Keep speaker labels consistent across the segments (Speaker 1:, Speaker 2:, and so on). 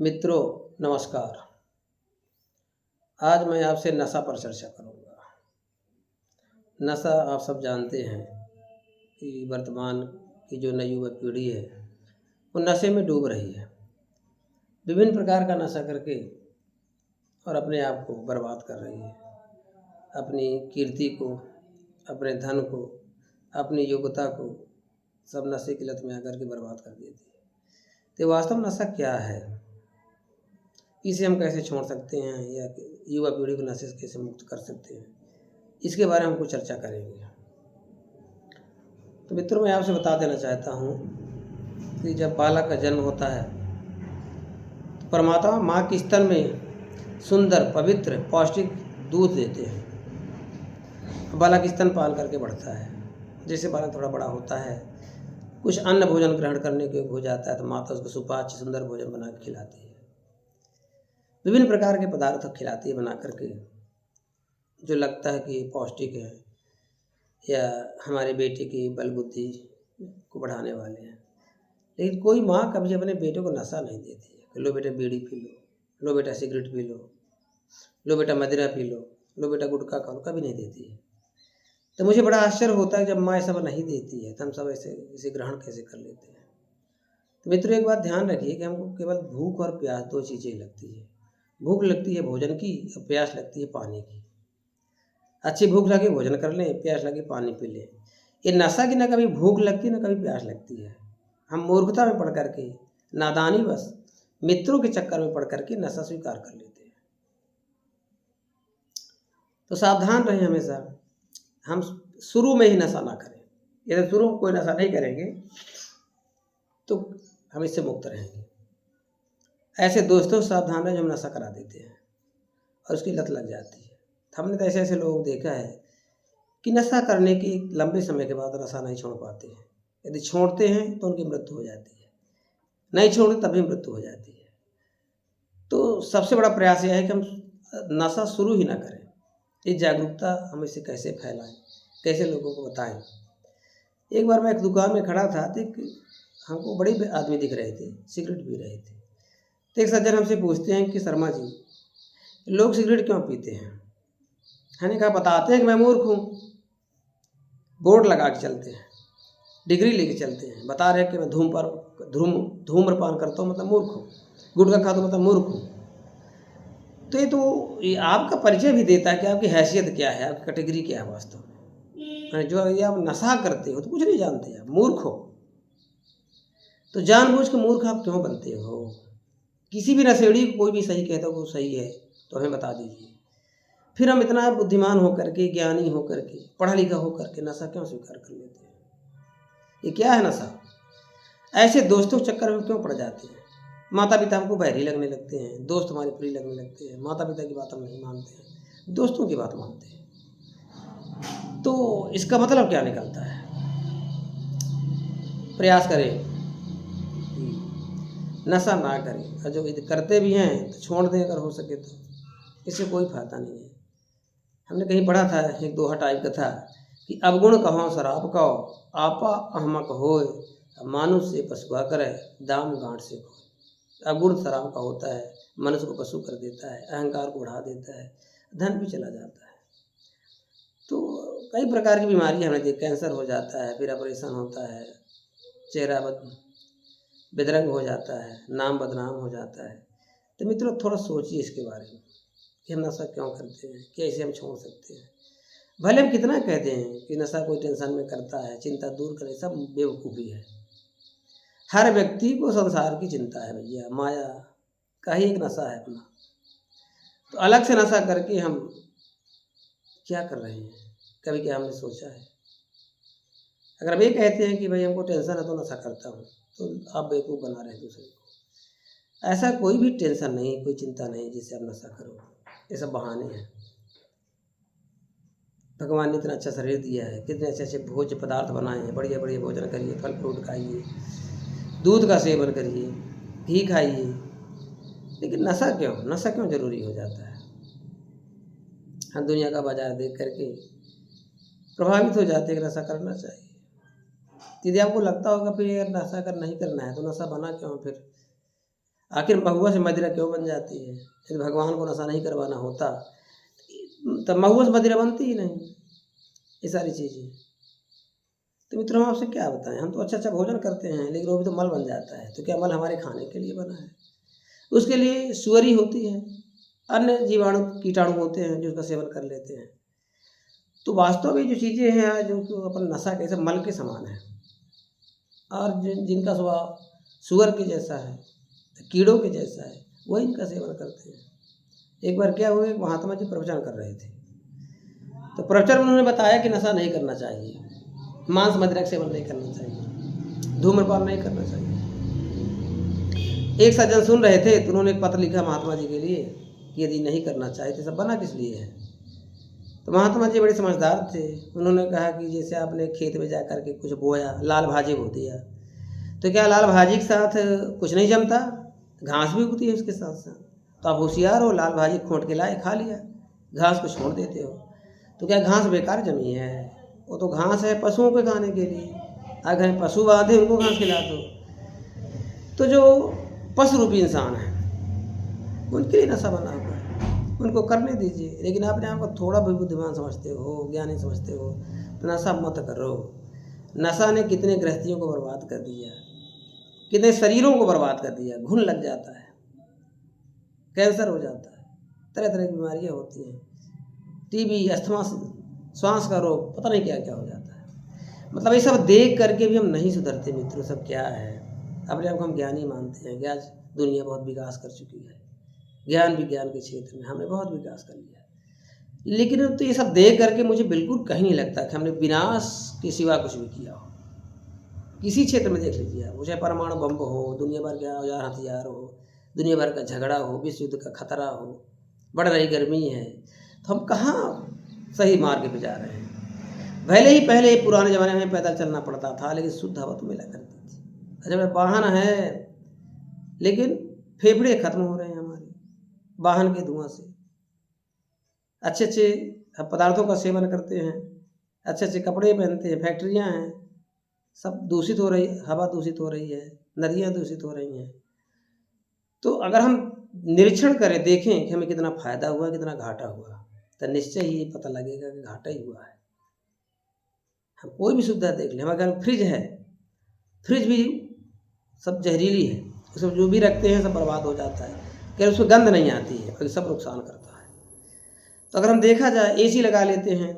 Speaker 1: मित्रों, नमस्कार। आज मैं आपसे नशा पर चर्चा करूँगा। नशा आप सब जानते हैं कि वर्तमान की जो नई युवा पीढ़ी है वो नशे में डूब रही है। विभिन्न प्रकार का नशा करके और अपने आप को बर्बाद कर रही है। अपनी कीर्ति को, अपने धन को, अपनी योग्यता को सब नशे की लत में आकर के बर्बाद कर देती है। तो वास्तव में नशा क्या है, इसे हम कैसे छोड़ सकते हैं या युवा पीढ़ी को नशे से कैसे मुक्त कर सकते हैं, इसके बारे में हम कुछ चर्चा करेंगे। तो मित्रों, मैं आपसे बता देना चाहता हूँ कि जब बालक का जन्म होता है तो परमात्मा माँ के स्तन में सुंदर, पवित्र, पौष्टिक दूध देते हैं। बालक स्तनपान करके बढ़ता है। जैसे बालक थोड़ा बड़ा होता है, कुछ अन्न भोजन ग्रहण करने के हो जाता है तो माता उसको सुपाच्य सुंदर भोजन बना के खिलाती है। विभिन्न प्रकार के पदार्थ खिलाती है बना करके, जो लगता है कि पौष्टिक है या हमारे बेटे की बल बुद्धि को बढ़ाने वाले हैं। लेकिन कोई माँ कभी अपने बेटे को नशा नहीं देती है कि लो बेटा बीड़ी पी लो बेटा सिगरेट पी लो बेटा मदिरा पी लो बेटा गुटखा खा लो, कभी नहीं देती है। तो मुझे बड़ा आश्चर्य होता है जब माँ ये सब नहीं देती है तो हम सब इसे ग्रहण कैसे कर लेते हैं। तो मित्रों, एक बात ध्यान रखिए कि हमको केवल भूख और प्यास दो चीज़ें लगती है। भूख लगती है भोजन की और प्यास लगती है पानी की। अच्छी भूख लगे भोजन कर लें, प्यास लगे पानी पी लें। ये नशा की ना कभी भूख लगती है ना कभी प्यास लगती है। हम मूर्खता में पड़ करके, नादानी बस मित्रों के चक्कर में पड़ करके नशा स्वीकार कर लेते हैं। तो सावधान रहें हमेशा, हम शुरू में ही नशा ना करें। यदि शुरू में कोई नशा नहीं करेंगे तो हम इससे मुक्त रहेंगे। ऐसे दोस्तों से सावधान रहें जो हम नशा करा देते हैं और उसकी लत लग जाती है। हमने तो ऐसे लोग देखा है कि नशा करने के लंबे समय के बाद नशा नहीं छोड़ पाते हैं। यदि छोड़ते हैं तो उनकी मृत्यु हो जाती है, नहीं छोड़ते तभी मृत्यु हो जाती है। तो सबसे बड़ा प्रयास यह है कि हम नशा शुरू ही ना करें। ये जागरूकता हम इसे कैसे फैलाएं, कैसे लोगों को बताएं। एक बार मैं एक दुकान में खड़ा था तो हमको बड़े आदमी दिख रहे थे, सिगरेट पी रहे थे। तो एक सज्जन हमसे पूछते हैं कि शर्मा जी, लोग सिगरेट क्यों पीते हैं? मैंने कहा बताते हैं कि मैं मूर्ख हूँ। बोर्ड लगा के चलते हैं, डिग्री लेके चलते हैं, बता रहे हैं कि मैं धूम्रपान करता हूँ मतलब मूर्ख हूँ, गुटखा खाता हूँ मतलब मूर्ख हूँ। तो ये आपका परिचय भी देता है कि आपकी हैसियत क्या है, आपकी कैटेगरी क्या है। वास्तव में जो ये आप नशा करते हो तो कुछ नहीं जानते, आप मूर्ख हो। तो जानबूझ के मूर्ख आप क्यों बनते हो? किसी भी नशेड़ी को कोई भी सही कहता हो वो सही है तो हमें बता दीजिए। फिर हम इतना बुद्धिमान होकर के, ज्ञानी होकर के, पढ़ा लिखा होकर के नशा क्यों स्वीकार कर लेते हैं? ये क्या है नशा? ऐसे दोस्तों के चक्कर में क्यों पड़ जाते हैं? माता पिता हमको बैरी लगने लगते हैं, दोस्त हमारे प्रिय लगने लगते हैं। माता पिता की बात हम नहीं मानते हैं, दोस्तों की बात मानते हैं। तो इसका मतलब क्या निकलता है? प्रयास करें नशा ना करें, और जो करते भी हैं तो छोड़ दें अगर हो सके तो। इससे कोई फायदा नहीं है। हमने कहीं पढ़ा था, एक दोहा टाइप का था कि अवगुण कहो शराब कहो, आपा अहमक होए, मानुष से पशुआ करे, दाम गांठ से खोए। अवगुण शराब का होता है, मनुष्य को पशु कर देता है, अहंकार को बढ़ा देता है, धन भी चला जाता है। तो कई प्रकार की बीमारी हमने देखी, कैंसर हो जाता है, फिर ऑपरेशन होता है, चेहरा बेदरंग हो जाता है, नाम बदनाम हो जाता है। तो मित्रों, थोड़ा सोचिए इसके बारे में कि हम नशा क्यों करते हैं, क्या इसे हम छोड़ सकते हैं? भले हम कितना कहते हैं कि नशा कोई टेंशन में करता है, चिंता दूर करे, सब बेवकूफ़ी है। हर व्यक्ति को संसार की चिंता है भैया, माया का ही एक नशा है अपना। तो अलग से नशा करके हम क्या कर रहे हैं? कभी क्या हमने सोचा है? अगर अब ये कहते हैं कि भाई हमको टेंशन है तो नशा करता हूँ, तो आप बेवकूफ़ बना रहे हैं दूसरे को। ऐसा कोई भी टेंशन नहीं, कोई चिंता नहीं जिससे आप नशा करो। ये सब बहाने हैं। भगवान ने इतना अच्छा शरीर दिया है, कितने अच्छे अच्छे भोज्य पदार्थ बनाए हैं। बढ़िया बढ़िया भोजन करिए, फल फ्रूट खाइए, दूध का सेवन करिए, घी खाइए। लेकिन नशा क्यों जरूरी हो जाता है? हम दुनिया का बाजार देख करके प्रभावित हो जाते हैं कि नशा करना चाहिए। यदि आपको लगता होगा फिर यार नशा कर नहीं करना है तो नशा बना क्यों? फिर आखिर महुआ से मदिरा क्यों बन जाती है? यदि भगवान को नशा नहीं करवाना होता तो महुआ से मदिरा बनती ही नहीं, ये सारी चीज़ें। तो मित्रों, हम आपसे क्या बताएं, हम तो अच्छा अच्छा भोजन करते हैं लेकिन वो भी तो मल बन जाता है। तो क्या मल हमारे खाने के लिए बना है? उसके लिए सुअरी होती है, अन्य जीवाणु कीटाणु होते हैं जो उसका सेवन कर लेते हैं। तो वास्तव में जो चीज़ें हैं जो कि अपन नशा कैसे मल के समान है, और जिनका स्वभाव सुअर के जैसा है, कीड़ों के जैसा है, वही इनका सेवन करते हैं। एक बार क्या हुआ, एक महात्मा जी प्रवचन कर रहे थे, तो प्रवचन में उन्होंने बताया कि नशा नहीं करना चाहिए, मांस मदिरा का सेवन नहीं करना चाहिए, धूम्रपान नहीं करना चाहिए। एक सज्जन सुन रहे थे तो उन्होंने एक पत्र लिखा महात्मा जी के लिए कि यदि नहीं करना चाहिए तो सब बना किस लिए है। तो महात्मा जी बड़े समझदार थे, उन्होंने कहा कि जैसे आपने खेत में जा कर के कुछ बोया, लाल भाजी बो दिया, तो क्या लाल भाजी के साथ कुछ नहीं जमता? घास भी उगती है उसके साथ साथ। तो आप होशियार हो, लाल भाजी खोंट के लाए, खा लिया, घास को छोड़ देते हो, तो क्या घास बेकार जमी है? वो तो घास है पशुओं के खाने के लिए, अगर पशु बांधे उनको घास खिला दो। तो जो पशु रूपी इंसान है उनके लिए नशा बना हुआ है, उनको करने दीजिए। लेकिन आपने आपको थोड़ा भी बुद्धिमान समझते हो, ज्ञानी समझते हो, तो नशा मत करो। नशा ने कितने गृहस्थियों को बर्बाद कर दिया, कितने शरीरों को बर्बाद कर दिया। घुन लग जाता है, कैंसर हो जाता है, तरह तरह की बीमारियां होती हैं, टीबी, अस्थमा, श्वास का रोग, पता नहीं क्या क्या हो जाता है। मतलब ये सब देख करके भी हम नहीं सुधरते मित्रों। सब क्या है, अपने आप को हम ज्ञानी मानते हैं कि आज दुनिया बहुत विकास कर चुकी है, ज्ञान विज्ञान के क्षेत्र में हमने बहुत विकास कर लिया है। लेकिन तो ये सब देख करके मुझे बिल्कुल कहीं नहीं लगता कि हमने विनाश के सिवा कुछ भी किया हो। किसी क्षेत्र में देख लीजिए आप, चाहे परमाणु बम हो, दुनिया भर के औजार हथियार हो, दुनिया भर का झगड़ा हो, विश्व युद्ध का खतरा हो, बढ़ रही गर्मी है, तो हम कहाँ सही मार्ग पे जा रहे हैं? भले ही पहले पुराने ज़माने में पैदल चलना पड़ता था लेकिन शुद्ध हवा तो मिला करती थी। अच्छा, वाहन है लेकिन फेफड़े खत्म हो रहे हैं हमारे वाहन के धुआं से। अच्छे अच्छे पदार्थों का सेवन करते हैं, अच्छे अच्छे कपड़े पहनते हैं, फैक्ट्रियाँ हैं, सब दूषित हो रही, हवा दूषित हो रही है, नदियाँ दूषित हो रही हैं। तो अगर हम निरीक्षण करें, देखें कि हमें कितना फ़ायदा हुआ, कितना घाटा हुआ, तो निश्चय ही ये पता लगेगा कि घाटा ही हुआ है। हम कोई भी सुविधा देख लें, हमारे घर में फ्रिज है, फ्रिज भी सब जहरीली है, उसमें जो भी रखते हैं सब बर्बाद हो जाता है, क्या उसमें गंध नहीं आती है, बल्कि सब नुकसान करता है। तो अगर हम देखा जाए, एसी लगा लेते हैं,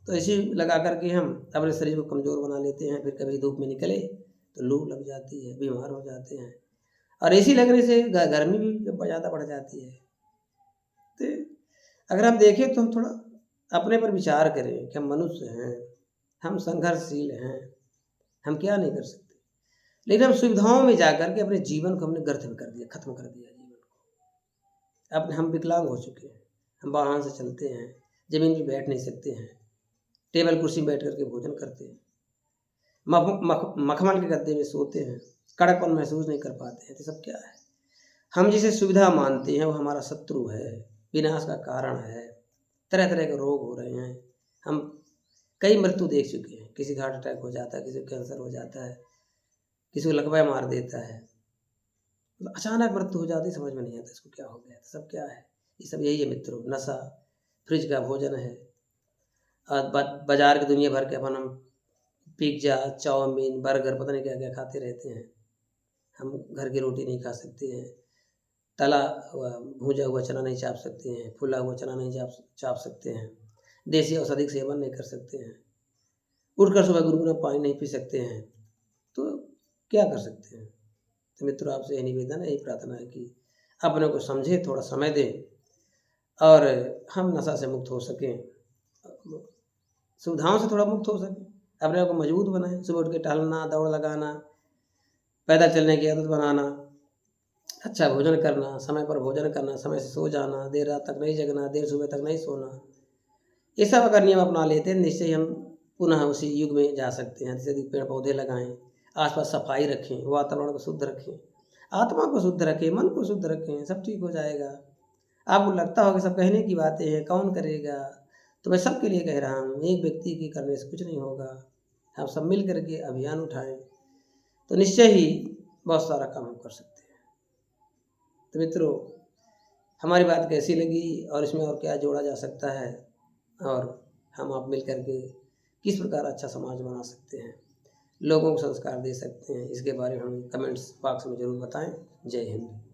Speaker 1: तो एसी लगा करके हम अपने शरीर को कमज़ोर बना लेते हैं, फिर कभी धूप में निकले तो लू लग जाती है, बीमार हो जाते हैं। और एसी लगने से गर्मी भी ज़्यादा बढ़ जाती है। तो अगर हम देखें तो हम थोड़ा अपने पर विचार करें कि हम मनुष्य हैं, हम संघर्षशील हैं, हम क्या नहीं कर सकते। लेकिन हम सुविधाओं में जाकर के अपने जीवन को हमने गर्त में कर दिया, खत्म कर दिया जीवन को। अब हम विकलांग हो चुके हैं, हम वाहन से चलते हैं, ज़मीन पर बैठ नहीं सकते हैं, टेबल कुर्सी में बैठ करके भोजन करते हैं, मखमल के गद्दे में सोते हैं, कड़कपन महसूस नहीं कर पाते हैं। तो सब क्या है? हम जिसे सुविधा मानते हैं वो हमारा शत्रु है, विनाश का कारण है। तरह तरह के रोग हो रहे हैं, हम कई मृत्यु देख चुके हैं। किसी का हार्ट अटैक हो जाता है, किसी को कैंसर हो जाता है, किसी को लकवा मार देता है, मतलब अचानक मृत्यु हो जाती, समझ में नहीं आता इसको क्या हो गया। तो सब क्या है? ये सब यही है मित्रों, नशा, फ्रिज का भोजन है, और बाजार के दुनिया भर के अपन हम पिज्ज़ा, चाउमीन, बर्गर, पता नहीं क्या क्या खाते रहते हैं। हम घर की रोटी नहीं खा सकते हैं, तला हुआ भुजा हुआ चना नहीं चाप सकते हैं, फुला हुआ चना नहीं चाप सकते हैं, देसी औषधि का सेवन नहीं कर सकते हैं, उठकर सुबह गुनगुना पानी नहीं पी सकते हैं। तो क्या कर सकते हैं? तो मित्रों, आपसे यही निवेदन है, यही प्रार्थना है कि अपने को समझें, थोड़ा समय दें और हम नशा से मुक्त हो सकें, सुविधाओं से थोड़ा मुक्त हो सकें, अपने आप को मजबूत बनाएं। सुबह उठ के टहलना, दौड़ लगाना, पैदल चलने की आदत बनाना, अच्छा भोजन करना, समय पर भोजन करना, समय से सो जाना, देर रात तक नहीं जगना, देर सुबह तक नहीं सोना, ये सब अगर नियम अपना लेते हैं, निश्चय हम पुनः उसी युग में जा सकते हैं। जैसे पेड़ पौधे लगाएं, आसपास सफाई रखें, वातावरण को शुद्ध रखें, आत्मा को शुद्ध रखें, मन को शुद्ध रखें, सब ठीक हो जाएगा। आपको लगता होगा सब कहने की बातें हैं, कौन करेगा? तो मैं सबके लिए कह रहा हूँ, एक व्यक्ति के करने से कुछ नहीं होगा। हम सब मिल करके अभियान उठाएं तो निश्चय ही बहुत सारा काम हम कर सकते हैं। तो मित्रों, हमारी बात कैसी लगी और इसमें और क्या जोड़ा जा सकता है और हम आप मिल कर के किस प्रकार अच्छा समाज बना सकते हैं, लोगों को संस्कार दे सकते हैं, इसके बारे में हमें कमेंट्स बॉक्स में ज़रूर बताएं। जय हिंद।